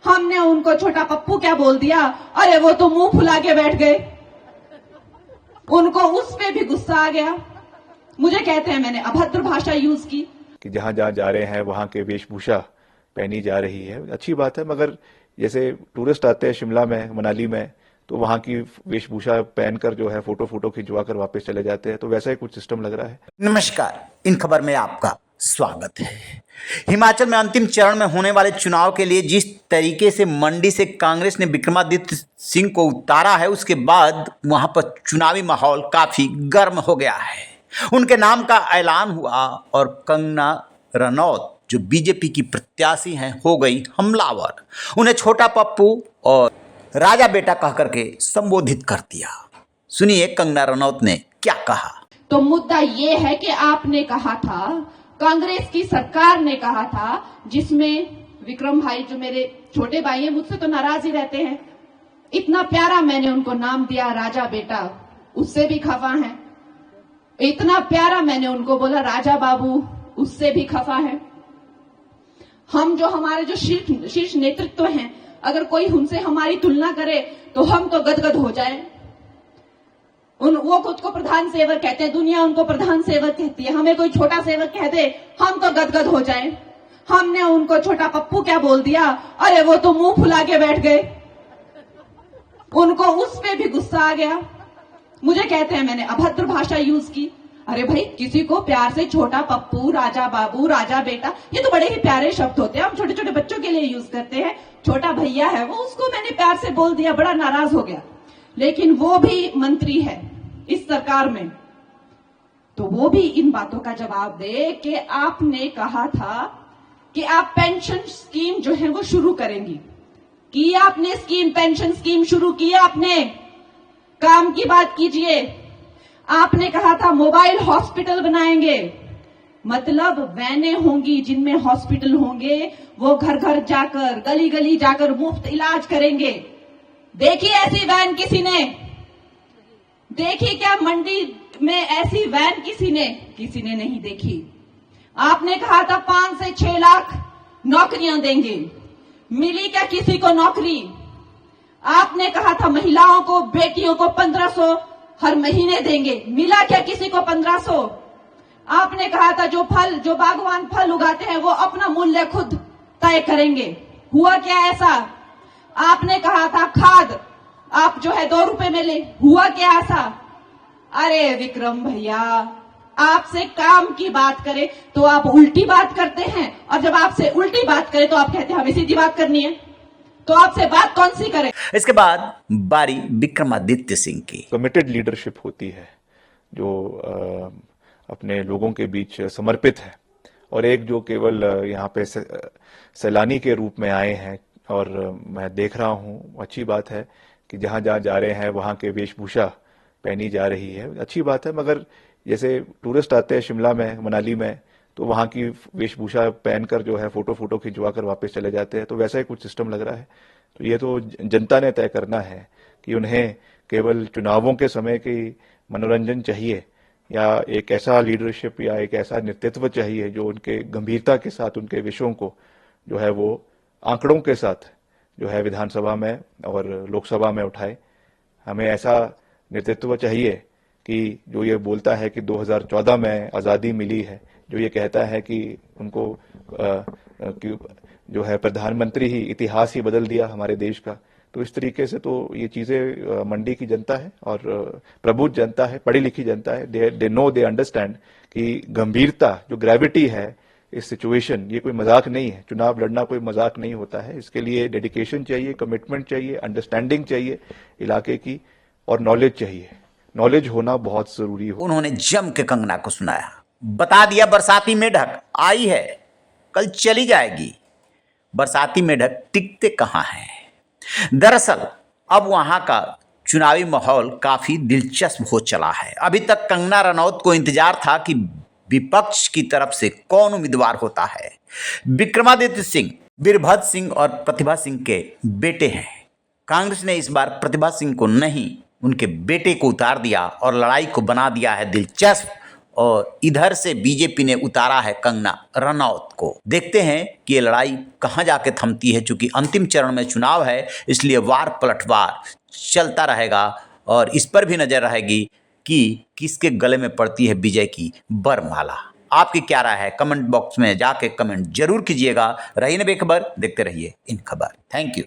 हमने उनको छोटा पप्पू क्या बोल दिया, अरे वो तो मुंह फुला के बैठ गए। उनको उस पे भी गुस्सा आ गया। मुझे कहते हैं मैंने अभद्र भाषा यूज की कि जहां जहां जा रहे हैं वहां के वेशभूषा पहनी जा रही है। अच्छी बात है, मगर जैसे टूरिस्ट आते हैं शिमला में, मनाली में, तो वहां की वेशभूषा पहनकर जो है फोटो खिंचवा कर वापस चले जाते हैं, तो वैसा ही कुछ सिस्टम लग रहा है। नमस्कार, इन खबर में आपका स्वागत है। हिमाचल में अंतिम चरण में होने वाले चुनाव के लिए जिस तरीके से मंडी से कांग्रेस ने विक्रमादित्य सिंह को उतारा है, उसके बाद वहां पर चुनावी माहौल काफी गर्म हो गया है। उनके नाम का ऐलान हुआ और कंगना रनौत जो बीजेपी की प्रत्याशी हैं हो गई हमलावर। उन्हें छोटा पप्पू और राजा बेटा कह करके संबोधित कर दिया। सुनिए कंगना रनौत ने क्या कहा। तो मुद्दा ये है कि आपने कहा था, कांग्रेस की सरकार ने कहा था, जिसमें विक्रम भाई जो मेरे छोटे भाई हैं, मुझसे तो नाराज ही रहते हैं, इतना प्यारा मैंने उनको नाम दिया राजा बेटा, उससे भी खफा हैं। इतना प्यारा मैंने उनको बोला राजा बाबू, उससे भी खफा है। हम जो हमारे जो शीर्ष नेतृत्व हैं, अगर कोई उनसे हमारी तुलना करे तो हम तो गदगद हो जाए। वो खुद को प्रधान सेवक कहते हैं, दुनिया उनको प्रधान सेवक कहती है, हमें कोई छोटा सेवक कह दे हम तो गदगद हो जाए। हमने उनको छोटा पप्पू क्या बोल दिया, अरे वो तो मुंह फुला के बैठ गए। उनको उस पे भी गुस्सा आ गया। मुझे कहते हैं मैंने अभद्र भाषा यूज की। अरे भाई, किसी को प्यार से छोटा पप्पू, राजा बाबू, राजा बेटा, ये तो बड़े ही प्यारे शब्द होते हैं, हम छोटे छोटे बच्चों के लिए यूज करते हैं। छोटा भैया है वो, उसको मैंने प्यार से बोल दिया, बड़ा नाराज हो गया। लेकिन वो भी मंत्री है इस सरकार में, तो वो भी इन बातों का जवाब दे कि आपने कहा था कि आप पेंशन स्कीम जो है वो शुरू करेंगी। की आपने स्कीम, पेंशन स्कीम शुरू की आपने? काम की बात कीजिए। आपने कहा था मोबाइल हॉस्पिटल बनाएंगे, मतलब वैनें होंगी जिनमें हॉस्पिटल होंगे, वो घर घर जाकर, गली गली जाकर मुफ्त इलाज करेंगे। देखी ऐसी वैन किसी ने? देखी क्या मंडी में ऐसी वैन किसी ने नहीं देखी। आपने कहा था 5 से 6 लाख नौकरियां देंगे, मिली क्या किसी को नौकरी? आपने कहा था महिलाओं को, बेटियों को 1500 हर महीने देंगे, मिला क्या किसी को 1500? आपने कहा था जो बागवान फल उगाते हैं वो अपना मूल्य खुद तय करेंगे, हुआ क्या ऐसा? आपने कहा था खाद आप जो है 2 रुपए में ले, हुआ क्या ऐसा? अरे विक्रम भैया, आपसे काम की बात करें तो आप उल्टी बात करते हैं, और जब आपसे उल्टी बात करें तो आप कहते हैं हमें सीधी बात करनी है। तो आपसे बात कौन सी करें? इसके बाद बारी विक्रमादित्य सिंह की। कमिटेड लीडरशिप होती है जो अपने लोगों के बीच समर्पित है, और एक जो केवल यहाँ पे सैलानी के रूप में आए हैं। और मैं देख रहा हूँ, अच्छी बात है कि जहां जहां जा रहे हैं वहां के वेशभूषा पहनी जा रही है। अच्छी बात है, मगर जैसे टूरिस्ट आते हैं शिमला में, मनाली में, तो वहां की वेशभूषा पहनकर जो है फोटो खिंचवा कर वापस चले जाते हैं, तो वैसा ही कुछ सिस्टम लग रहा है। तो ये तो जनता ने तय करना है कि उन्हें केवल चुनावों के समय की मनोरंजन चाहिए, या एक ऐसा लीडरशिप या एक ऐसा नेतृत्व चाहिए जो उनके गंभीरता के साथ उनके विषयों को जो है वो आंकड़ों के साथ जो है विधानसभा में और लोकसभा में उठाए। हमें ऐसा नेतृत्व चाहिए कि जो ये बोलता है कि 2014 में आज़ादी मिली है, जो ये कहता है कि उनको कि जो है प्रधानमंत्री ही, इतिहास ही बदल दिया हमारे देश का। तो इस तरीके से तो ये चीज़ें मंडी की जनता है और प्रबुद्ध जनता है, पढ़ी लिखी जनता है, दे नो, दे अंडरस्टैंड कि गंभीरता, जो ग्रेविटी है इस सिचुएशन, ये कोई मजाक नहीं है। चुनाव लड़ना कोई मजाक नहीं होता है। इसके लिए डेडिकेशन चाहिए, कमिटमेंट चाहिए, अंडरस्टैंडिंग चाहिए इलाके की, और नॉलेज चाहिए। नॉलेज होना बहुत जरूरी हो। उन्होंने जम के कंगना को सुनाया, बता दिया बरसाती मेढक आई है, कल चली जाएगी। बरसाती मेढक टिकते कहाँ हैं? दरअसल अब वहां का चुनावी माहौल काफी दिलचस्प हो चला है। अभी तक कंगना रनौत को इंतजार था कि विपक्ष की तरफ से कौन उम्मीदवार होता है। विक्रमादित्य सिंह वीरभद्र सिंह और प्रतिभा सिंह के बेटे हैं। कांग्रेस ने इस बार प्रतिभा सिंह को नहीं, उनके बेटे को उतार दिया और लड़ाई को बना दिया है दिलचस्प और इधर से बीजेपी ने उतारा है कंगना रनौत को। देखते हैं कि ये लड़ाई कहां जाके थमती है। चूंकि अंतिम चरण में चुनाव है, इसलिए वार पलटवार चलता रहेगा और इस पर भी नजर रहेगी कि किसके गले में पड़ती है विजय की बरमाला। आपकी क्या राय है? कमेंट बॉक्स में जाके कमेंट जरूर कीजिएगा। रही न बेखबर, देखते रहिए इन खबर। Thank you.